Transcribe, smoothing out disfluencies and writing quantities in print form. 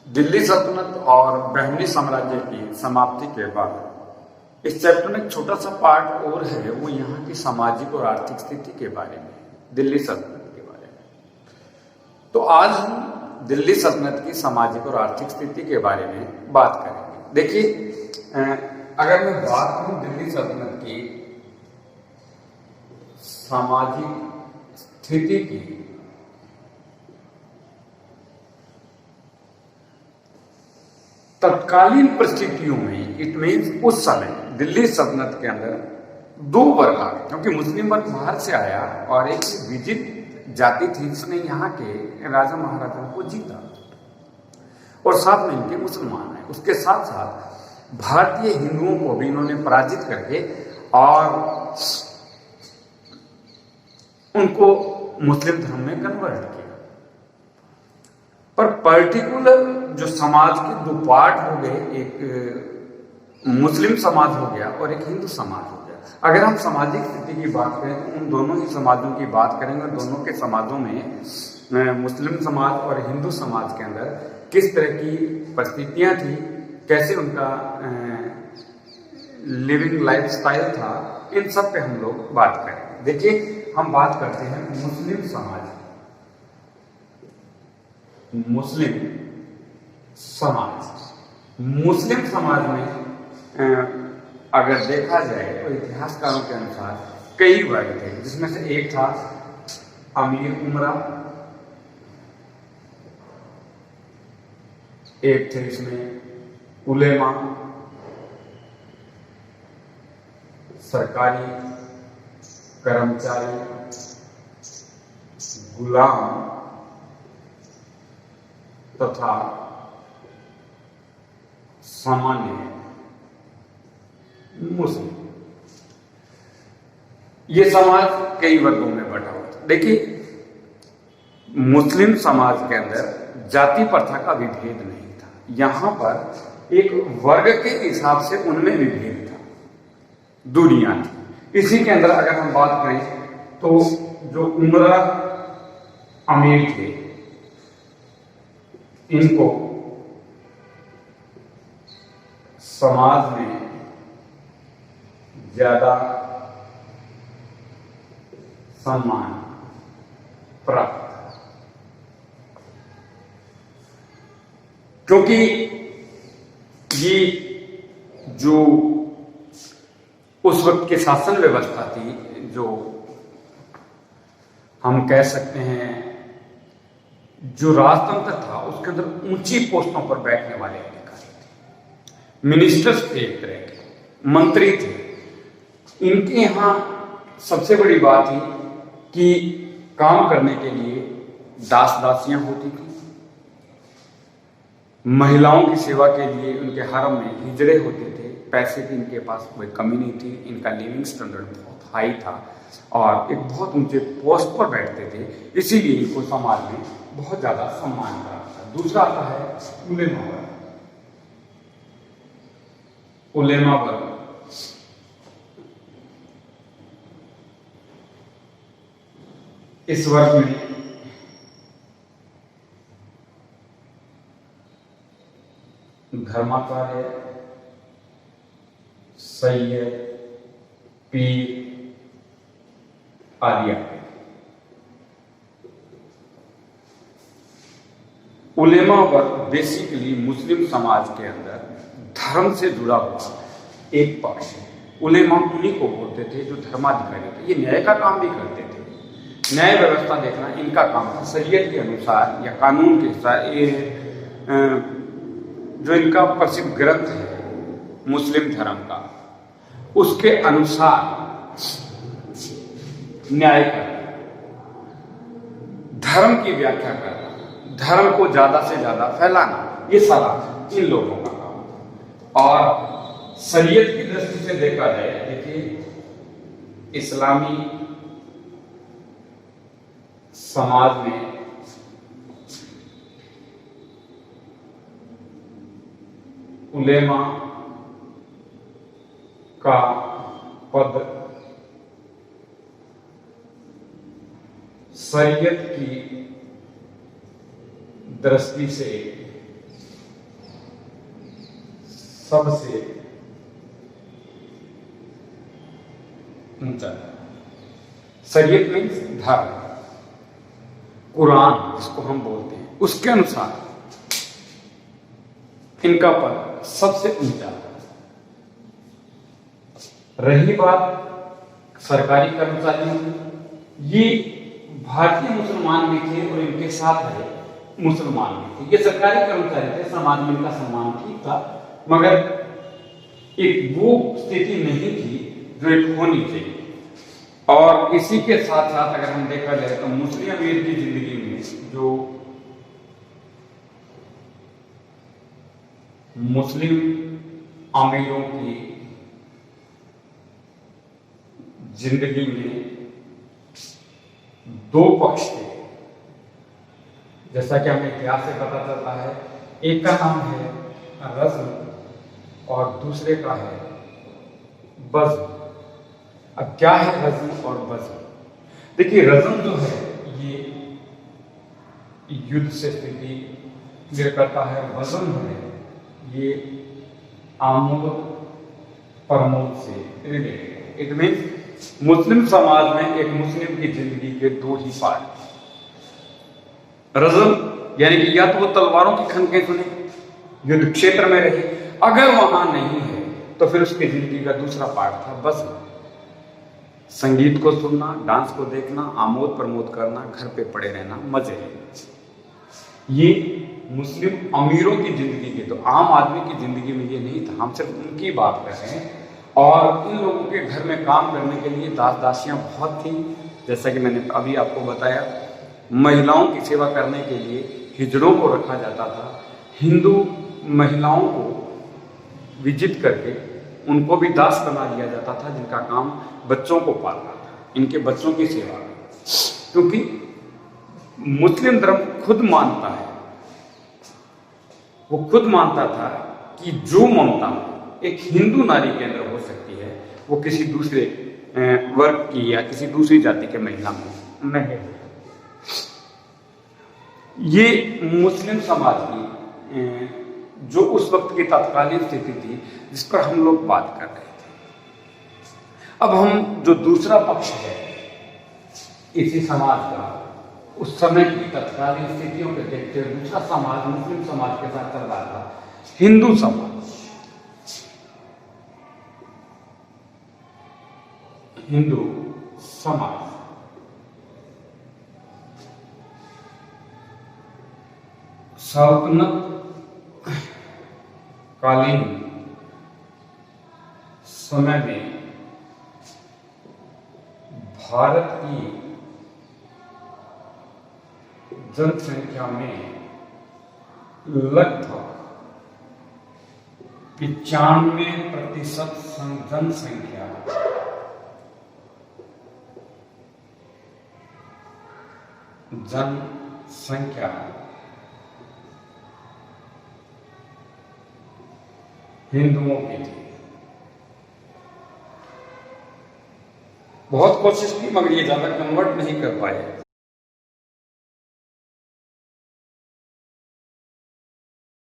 दिल्ली सल्तनत और बहमनी साम्राज्य की समाप्ति के बाद इस चैप्टर में एक छोटा सा पार्ट और है, वो यहाँ की सामाजिक और आर्थिक स्थिति के बारे में, दिल्ली सल्तनत के बारे में। तो आज हम दिल्ली सल्तनत की सामाजिक और आर्थिक स्थिति के बारे में बात करेंगे। देखिए, अगर मैं बात करूं दिल्ली सल्तनत की सामाजिक स्थिति की, तत्कालीन परिस्थितियों में, इट मीन्स उस समय दिल्ली सल्तनत के अंदर दो वर्ग आ गए, क्योंकि मुस्लिम वर्ग बाहर से आया और एक विजित जाति थी जिसने यहाँ के राजा महाराजाओं को जीता, और साथ में इनके मुसलमान आए। उसके साथ साथ भारतीय हिंदुओं को भी इन्होंने पराजित करके और उनको मुस्लिम धर्म में कन्वर्ट किया। पर पर्टिकुलर जो समाज के दो पार्ट हो गए, एक मुस्लिम समाज हो गया और एक हिंदू समाज हो गया। अगर हम सामाजिक स्थिति की बात करें तो उन दोनों ही समाजों की बात करेंगे। दोनों के समाजों में मुस्लिम समाज और हिंदू समाज के अंदर किस तरह की परिस्थितियां थी, कैसे उनका लिविंग लाइफस्टाइल था, इन सब पे हम लोग बात करेंगे। देखिए, हम बात करते हैं मुस्लिम समाज। मुस्लिम समाज में अगर देखा जाए तो इतिहासकारों के अनुसार कई वर्ग थे, जिसमें से एक था अमीर उमरा, एक थे इसमें उलेमा, सरकारी कर्मचारी, गुलाम तथा सामान्य मुस्लिम। ये समाज कई वर्गों में बटा हुआ था। देखिए, मुस्लिम समाज के अंदर जाति प्रथा का विभेद नहीं था, यहां पर एक वर्ग के हिसाब से उनमें विभेद था, दूरियां थी। इसी के अंदर अगर हम बात करें तो जो उमरा अमीर थे, इनको समाज में ज्यादा सम्मान प्राप्त, क्योंकि ये जो उस वक्त की शासन व्यवस्था थी, जो हम कह सकते हैं जो राजतंत्र था, उसके अंदर ऊंची पोस्टों पर बैठने वाले अधिकारी थे, मिनिस्टर्स थे, एक तरह के मंत्री थे। इनके यहाँ सबसे बड़ी बात थी कि काम करने के लिए दास दासियां होती थी, महिलाओं की सेवा के लिए उनके हरम में हिजड़े होते थे। पैसे की इनके पास कोई कमी नहीं थी, इनका लिविंग स्टैंडर्ड बहुत हाई था और एक बहुत ऊंचे पोस्ट पर बैठते थे, इसीलिए इनको समाज में बहुत ज्यादा सम्मान प्राप्त था। दूसरा आता है उलेमा वर्ग। उलेमा वर्ग इस वर्ग में धर्माचार्य, सैयद, पीर आदि आते। उलेमा वर्ग बेसिकली मुस्लिम समाज के अंदर धर्म से जुड़ा हुआ एक पक्ष है। उलेमा उन्हीं को बोलते थे जो धर्माधिकारी थे। ये न्याय का काम भी करते थे, न्याय व्यवस्था देखना इनका काम था। शरीयत के अनुसार या कानून के अनुसार, ये जो इनका प्रसिद्ध ग्रंथ है मुस्लिम धर्म का, उसके अनुसार न्याय करना, धर्म की व्याख्या करना, धर्म को ज्यादा से ज्यादा फैलाना, ये सारा इन लोगों का काम। और शरीयत की दृष्टि से देखा जाए, देखिए इस्लामी समाज में उलेमा का पद शरीयत की दृष्टि से सबसे ऊंचा। शरीयत मीन्स धर्म, कुरान जिसको हम बोलते हैं, उसके अनुसार इनका पद सबसे ऊंचा। रही बात सरकारी कर्मचारियों की, ये भारतीय मुसलमान भी थे और इनके साथ रहे मुसलमान भी थे। ये सरकारी कर्मचारी थे, समाज में इनका सम्मान ठीक था, मगर एक वो स्थिति नहीं थी जो एक होनी चाहिए। और इसी के साथ साथ अगर हम देखा जाए तो मुस्लिम अमीर की जिंदगी में जो मुस्लिम अमीरों की जिंदगी में दो पक्ष थे, जैसा कि हमें इतिहास से पता चलता है। एक का नाम है रज़्म और दूसरे का है बज़्म। अब क्या है रज़्म और बज़्म? देखिए, रज़्म जो है ये युद्ध से स्थिति क्लियर करता है, बज़्म है ये आमोद प्रमोद से रिलेटेड। इट मीन्स मुस्लिम समाज में एक मुस्लिम की जिंदगी के दो ही पार्ट। रज़्म यानी कि या तो वो तलवारों की खनकें सुने, युद्ध क्षेत्र में रहे, अगर वहां नहीं है तो फिर उसकी जिंदगी का दूसरा पार्ट था बज़्म। संगीत को सुनना, डांस को देखना, आमोद प्रमोद करना, घर पे पड़े रहना, मजे लेना। ये मुस्लिम अमीरों की जिंदगी के, तो आम आदमी की जिंदगी में ये नहीं था। हम सिर्फ उनकी बात कर रहे हैं। और इन लोगों के घर में काम करने के लिए दास दासियां बहुत थी, जैसा कि मैंने अभी आपको बताया। महिलाओं की सेवा करने के लिए हिजड़ों को रखा जाता था। हिंदू महिलाओं को विजित करके उनको भी दास बना दिया जाता था, जिनका काम बच्चों को पालना था, इनके बच्चों की सेवा। क्योंकि मुस्लिम धर्म खुद मानता है, वो खुद मानता था कि जो ममता एक हिंदू नारी के अंदर हो सकती है, वो किसी दूसरे वर्ग की या किसी दूसरी जाति के महिला में नहीं। ये मुस्लिम समाज की जो उस वक्त की तत्कालीन स्थिति थी, जिस पर हम लोग बात कर रहे थे। अब हम जो दूसरा पक्ष है इसी समाज का, उस समय की तत्कालीन स्थितियों को देखते हुए दूसरा समाज मुस्लिम समाज के साथ चल रहा था, हिंदू समाज। हिंदू समाज सल्तनत कालीन समय में भारत की जनसंख्या में लगभग 95% जनसंख्या हिंदुओं की थी। बहुत कोशिश की मगर ये ज्यादा कन्वर्ट नहीं कर पाए।